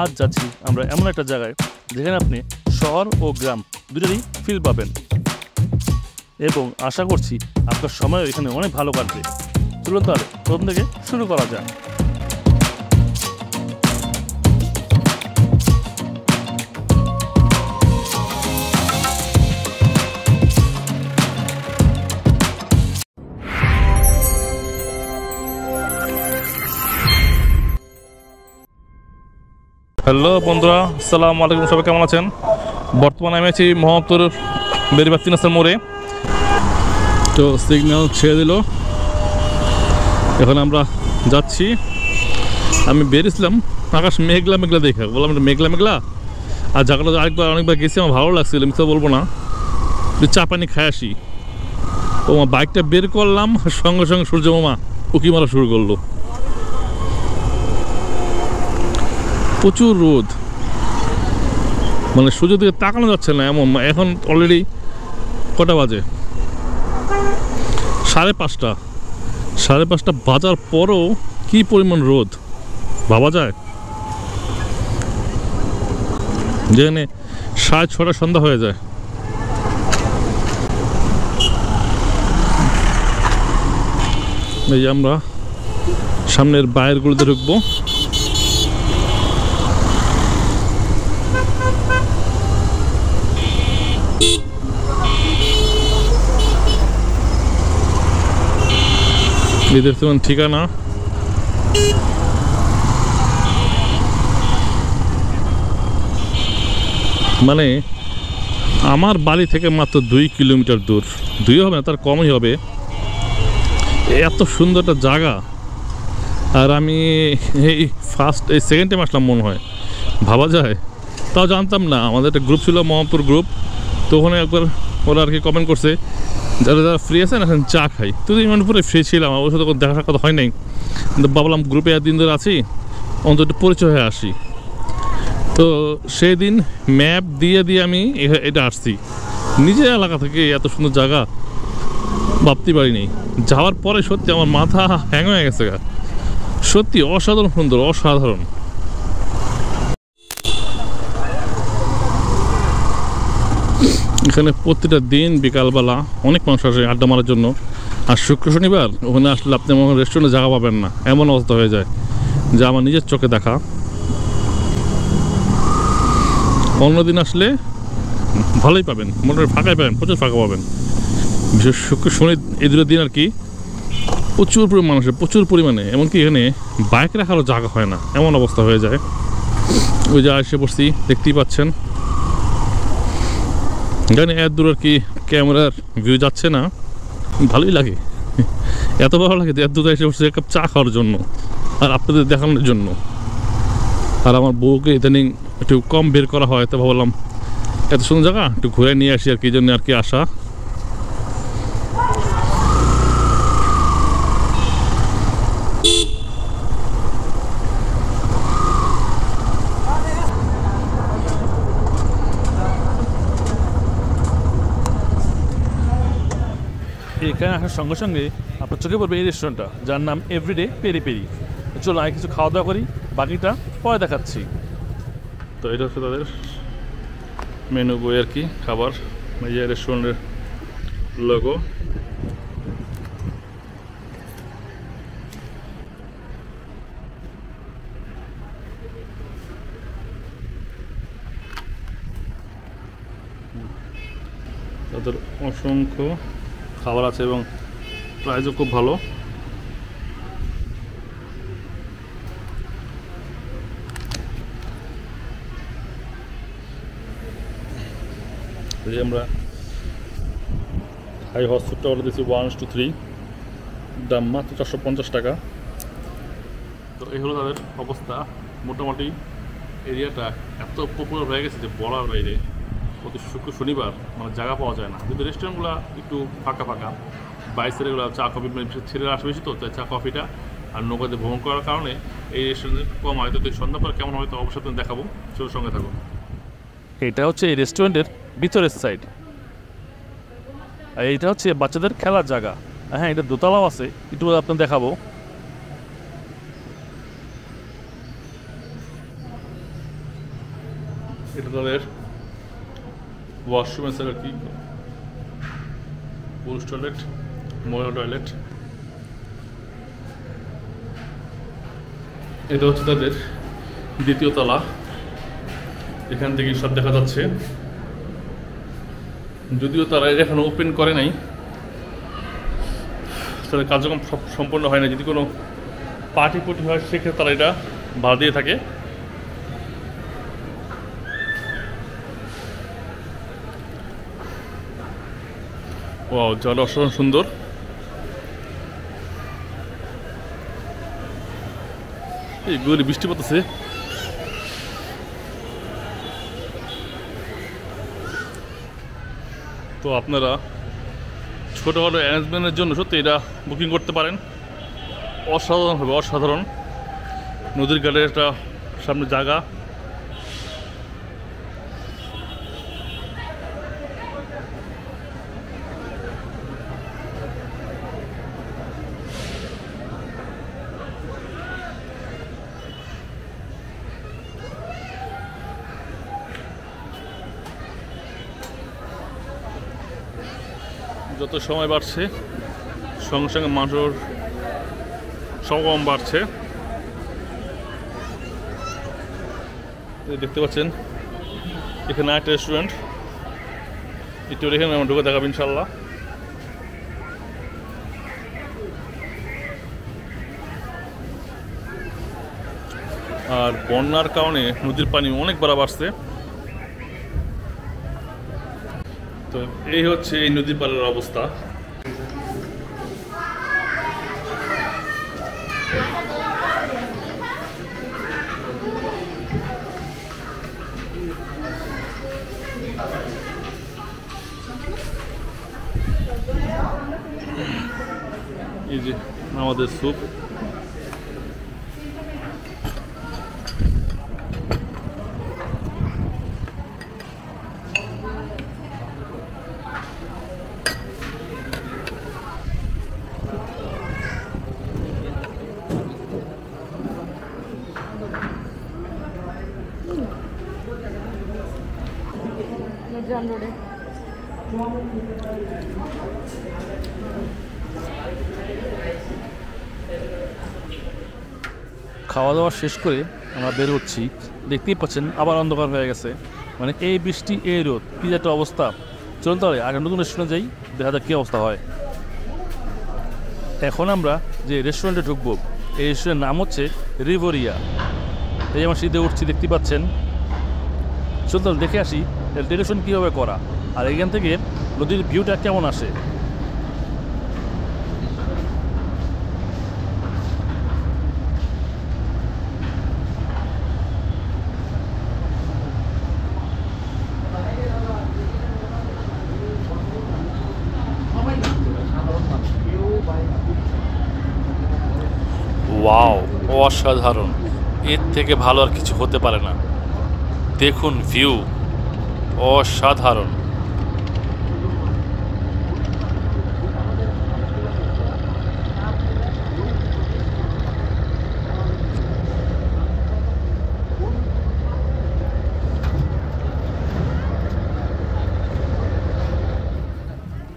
আজ যাচ্ছি আমরা এমন একটা জায়গায় যেখানে আপনি শহর ও গ্রাম দুটোরই ফিল পাবেন এবং আশা করছি আপনার সময় এখানে অনেক ভালো কাটবে। চলুন তাহলে প্রথম থেকে শুরু করা যায়। হ্যালো বন্ধুরা, আসসালামু আলাইকুম। সবাই কেমন আছেন? বর্তমানে আমি আছি মোহাম্মদপুর বেরিবাগ 3 রাস্তার মোড়ে। তো সিগন্যাল ছেড়ে দিল, এখন আমরা যাচ্ছি। আমি বেরিয়েছিলাম আকাশ মেঘলা মেঘলা দেখে, বললাম মেঘলা মেঘলা। আর জায়গাটা অনেকবার গেছি, আমার ভালো লাগছিল, আমি তো বলবো না। একটু চা পানি খাই আসি। ও আমার বাইকটা বের করলাম, সঙ্গে সঙ্গে সূর্য মামা উকি মারা শুরু করলো। প্রচুর রোদ, মানে সূর্য দিকে তাকানো যাচ্ছে না এমন। এখন অলরেডি কটা বাজে? 5:30। 5:30 বাজার পরও কি পরিমাণ রোদ ভাবা যায়। যেখানে 6:30 সন্ধ্যা হয়ে যায়। এই যে আমরা সামনের বাইরগুলোতে ঢুকবো। দেখতে ঠিকানা মানে আমার বাড়ি থেকে মাত্র 2 কিলোমিটার দূর, 2 হবে না, তার কমই হবে। এত সুন্দর একটা জায়গা, আর আমি এই সেকেন্ড টাইম আসলাম মনে হয়, ভাবা যায়। তাও জানতাম না। আমাদের একটা গ্রুপ ছিল, মোহাম্মদপুর গ্রুপ। তো ওখানে একবার ওরা আর কি কমেন্ট করছে, যারা যারা ফ্রি আছেন এখন চা খাই। তো ইমান পুরো ফ্রি ছিলাম, ওর সাথে দেখা সাক্ষাৎ হয় নাই, কিন্তু ভাবলাম গ্রুপে একদিন ধরে আছি, অন্তত একটু পরিচয় হয়ে আসি। তো সেই দিন ম্যাপ দিয়ে আমি এটা আসছি। নিজের এলাকা থেকে এত সুন্দর জায়গা ভাবতে পারিনি। যাওয়ার পরে সত্যি আমার মাথা হ্যাং হয়ে গেছে। সত্যি অসাধারণ সুন্দর, অসাধারণ। এখানে প্রতিটা দিন বিকালবেলা অনেক মানুষ আসে আড্ডা মারার জন্য। আর শুক্র শনিবার ওখানে আসলে আপনি আমার রেস্টুরেন্টে জায়গা পাবেন না, এমন অবস্থা হয়ে যায়, যা আমার নিজের চোখে দেখা। অন্যদিন আসলে ভালোই পাবেন, মোটামুটি ফাঁকাই পাবেন, প্রচুর ফাঁকা পাবেন। বিশেষ শুক্র শনি এই 2 দিন আর কি প্রচুর মানুষের, প্রচুর পরিমাণে। এমনকি এখানে বাইক রাখারও জায়গা হয় না, এমন অবস্থা হয়ে যায়। ওই যে এসে পড়ছি, দেখতেই পাচ্ছেন। এখানে এত দূর আর কি ক্যামেরার ভিউ যাচ্ছে না, ভালোই লাগে। এত ভালো লাগে যে এত দূর এসে বসে এক কাপ চা খাওয়ার জন্য আর আপনাদের দেখানোর জন্য। আর আমার বউকে ইদানিং একটু কম বের করা হয়, তো ভাবলাম এত সুন্দর জায়গা একটু ঘুরে নিয়ে আসি, আর কি জন্য আর কি আসা। এখানে আসার সঙ্গে সঙ্গে আপনার চোখে পড়বে এই রেস্টুরেন্টটা, যার নাম এভরিডে পেরি পেরি। চলো আগে কিছু খাওয়া দাওয়া করি, বাকিটা পরে দেখাচ্ছি। তো এটা হচ্ছে তাদের মেনু বই আর কি, খাবার। এই যে রেস্টুরেন্টের লোগো। তাদের অসংখ্য খাবার আছে এবং প্রাইসও খুব ভালো। আমরা হাই হট স্যুপটা অর্ডার দিয়েছি 1:3, দাম মাত্র 450 টাকা। তো এই হলো তাদের অবস্থা। মোটামুটি এরিয়াটা এত পপুলার হয়ে গেছে যে বলার বাইরে। প্রতি শুক্র শনিবার মানে জায়গা পাওয়া যায় না, কিন্তু রেস্টুরেন্টগুলো একটু ফাঁকা ফাঁকা। বাইরের এগুলো চা কফি, মানে ছেলেরা আসে বেশি, তো তাই চা কফিটা আর নৌকাতে ভ্রমণ করার কারণে এই রেস্টুরেন্টে কম হয়। তো সন্ধ্যা পর কেমন হয় তো অবশ্যই তুমি দেখাবো, চোর সঙ্গে থাকো। এটা হচ্ছে এই রেস্টুরেন্টের ভিতরের সাইড, আর এইটা হচ্ছে বাচ্চাদের খেলার জায়গা। হ্যাঁ, এটা দোতলাও আছে, একটু আপনার দেখাবো। এটা তাদের ওয়াশরুম আছে আর কি, পুরুষ টয়লেট, মহিলা টয়লেট। এটা হচ্ছে তাদের দ্বিতীয় তলা, এখান থেকে সব দেখা যাচ্ছে। যদিও তারা এখনো ওপেন করে নাই, তাদের কার্যক্রম সম্পন্ন হয় না। যদি কোনো পার্টি হয় সেক্ষেত্রে তারা এটা ভাড়া দিয়ে থাকে। ও জল অসাধারণ সুন্দর। এই গুলি বৃষ্টি পড়তেছে। তো আপনারা ছোটোখাটো অ্যারেঞ্জমেন্টের জন্য সত্যি এটা বুকিং করতে পারেন। অসাধারণ হবে, অসাধারণ। নদীর ঘাটে একটা সামনে জায়গা, যত সময় বাড়ছে সঙ্গে সঙ্গে মানুষের সমাগম বাড়ছে। দেখতে পাচ্ছেন এখানে একটা রেস্টুরেন্ট, একটু এখানে আমরা ঢুকে দেখাবো ইনশাল্লাহ। আর বন্যার কারণে নদীর পানি অনেক বাড়ছে। তো এই হচ্ছে এই নদী পাড়ের অবস্থা। এই যে আমাদের স্যুপ, খাওয়া দাওয়া শেষ করে আমরা বের হচ্ছি। দেখতেই পাচ্ছেন আবার অন্ধকার হয়ে গেছে, মানে এই বৃষ্টি এই রোদ, কী একটা অবস্থা। চলতে হবে আগে নতুন রেস্টুরেন্টে যাই, দেখা যাক কী অবস্থা হয়। এখন আমরা যে রেস্টুরেন্টে ঢুকবো, এই রেস্টুরেন্টের নাম হচ্ছে রিভোরিয়া। এই আমার সিঁড়িতে উঠছি, দেখতে পাচ্ছেন। চলতে দেখে আসি ডেকোরেশন কীভাবে করা, আর এখান থেকে নদীর ভিউটা কেমন আসে। ওয়াও, অসাধারণ। এর থেকে ভালো আর কিছু হতে পারে না। দেখুন ভিউ, অসাধারণ।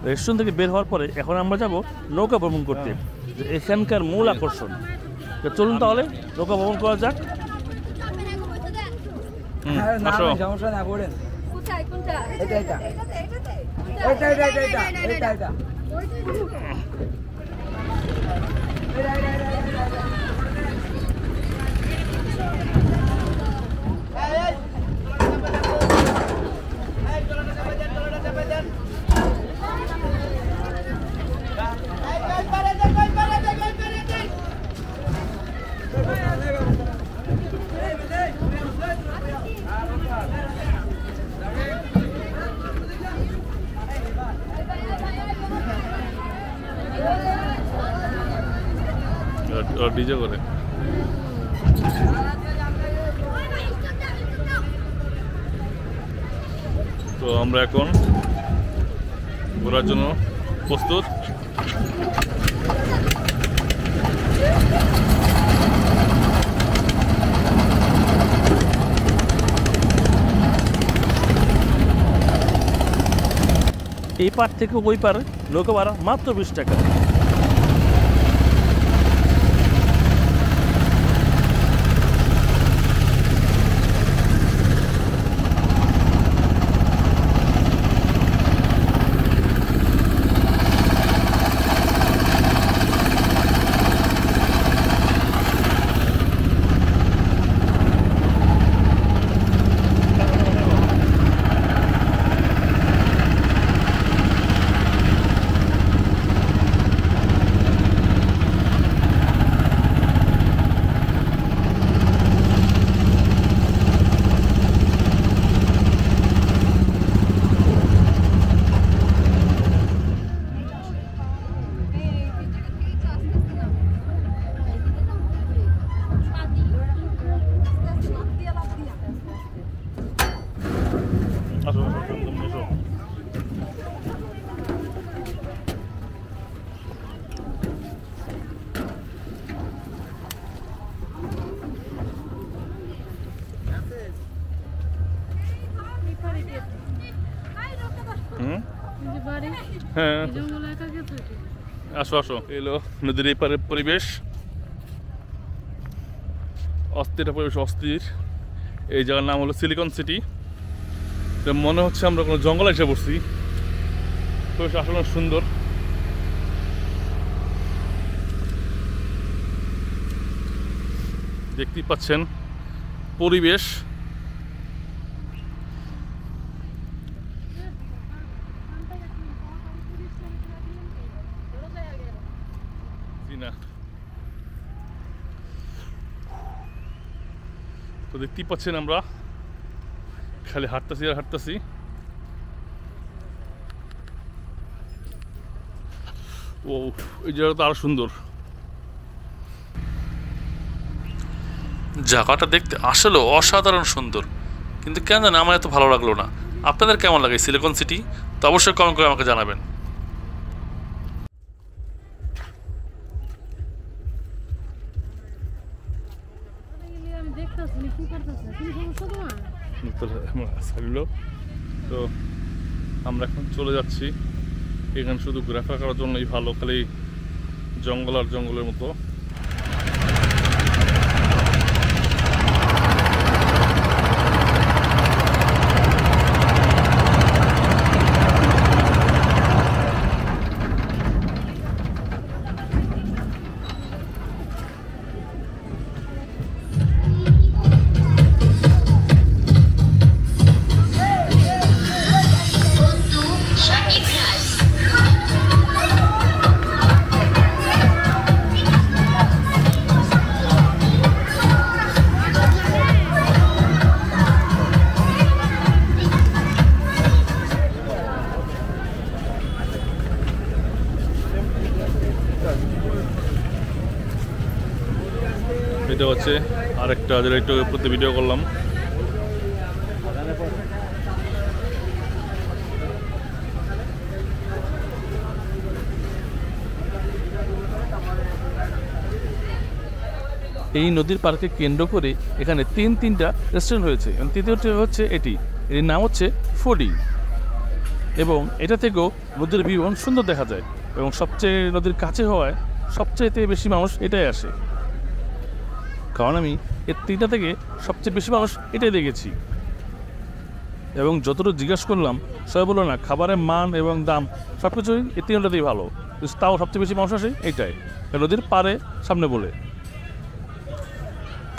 রেস্টুরেন্ট থেকে বের হওয়ার পরে এখন আমরা যাব নৌকা ভ্রমণ করতে, এখানকার মূল আকর্ষণ। চলুন তাহলে নৌকা ভ্রমণ করা যাক। ডিজে করে তো আমরা এখন ঘোরার জন্য প্রস্তুত। এই পার থেকে ওই পার নৌকা ভাড়া মাত্র 20 টাকা। হ্যাঁ আসো আসো। এলো নদীর এই পারের পরিবেশ, অস্থির পরিবেশ, অস্থির। এই জায়গার নাম হলো সিলিকন সিটি। মনে হচ্ছে আমরা কোনো জঙ্গলে এসে পড়ছি। পরিবেশ আসলে সুন্দর। দেখতেই পাচ্ছেন পরিবেশ। তো দেখতেই পাচ্ছেন আমরা খালি হাঁটতেছি আর হাঁটতেছি। ও এই জায়গাটা আরো সুন্দর। জায়গাটা দেখতে আসলে অসাধারণ সুন্দর, কিন্তু কেন জানি আমার এত ভালো লাগলো না। আপনাদের কেমন লাগে সিলিকন সিটি? তো অবশ্যই কমেন্ট করে আমাকে জানাবেন। তো আমরা এখন চলে যাচ্ছি। এখানে শুধু ঘোরাফেরা করার জন্যই ভালো, খালি জঙ্গল আর জঙ্গলের মতো। এটা হচ্ছে আরেকটা যেটা একটু প্রতি ভিডিও করলাম। এই নদীর পার্কে কেন্দ্র করে এখানে তিনটা রেস্টুরেন্ট হয়েছে। তৃতীয়টি হচ্ছে এটি, এর নাম হচ্ছে ফুডি, এবং এটা থেকেও নদীর ভিউ সুন্দর দেখা যায়, এবং সবচেয়ে নদীর কাছে হওয়ায় সবচেয়ে বেশি মানুষ এটাই আসে। কারণ আমি এর তিনটা থেকে সবচেয়ে বেশি মানুষ এটাই দেখেছি, এবং যতটুকু জিজ্ঞাসা করলাম সবাই বললো না খাবারের মান এবং দাম সব কিছুই এই তিনটাতেই ভালো, তাও সবচেয়ে বেশি মানুষ আসে এইটাই, নদীর পাড়ে সামনে বলে।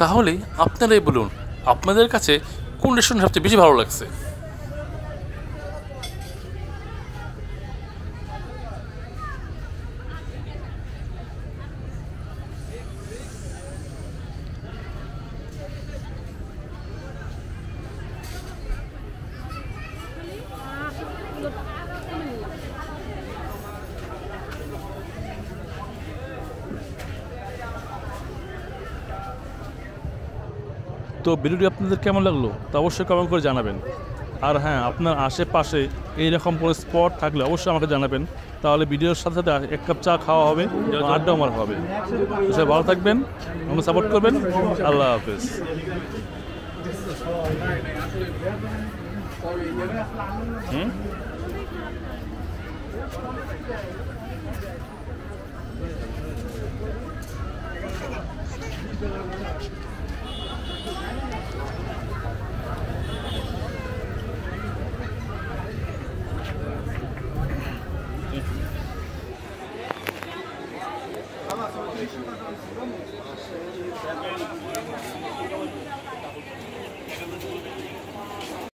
তাহলে আপনারাই বলুন আপনাদের কাছে কোন রেস্টুরেন্ট সবচেয়ে বেশি ভালো লাগছে। তো ভিডিওটি আপনাদের কেমন লাগলো তা অবশ্যই কমেন্ট করে জানাবেন। আর হ্যাঁ, আপনার আশেপাশে এইরকম কোনো স্পট থাকলে অবশ্যই আমাকে জানাবেন, তাহলে ভিডিওর সাথে সাথে এক কাপ চা খাওয়া হবে, আড্ডাও মারা হবে। সবাই ভালো থাকবেন, আমাকে সাপোর্ট করবেন। আল্লাহ হাফেজ। Ama sonra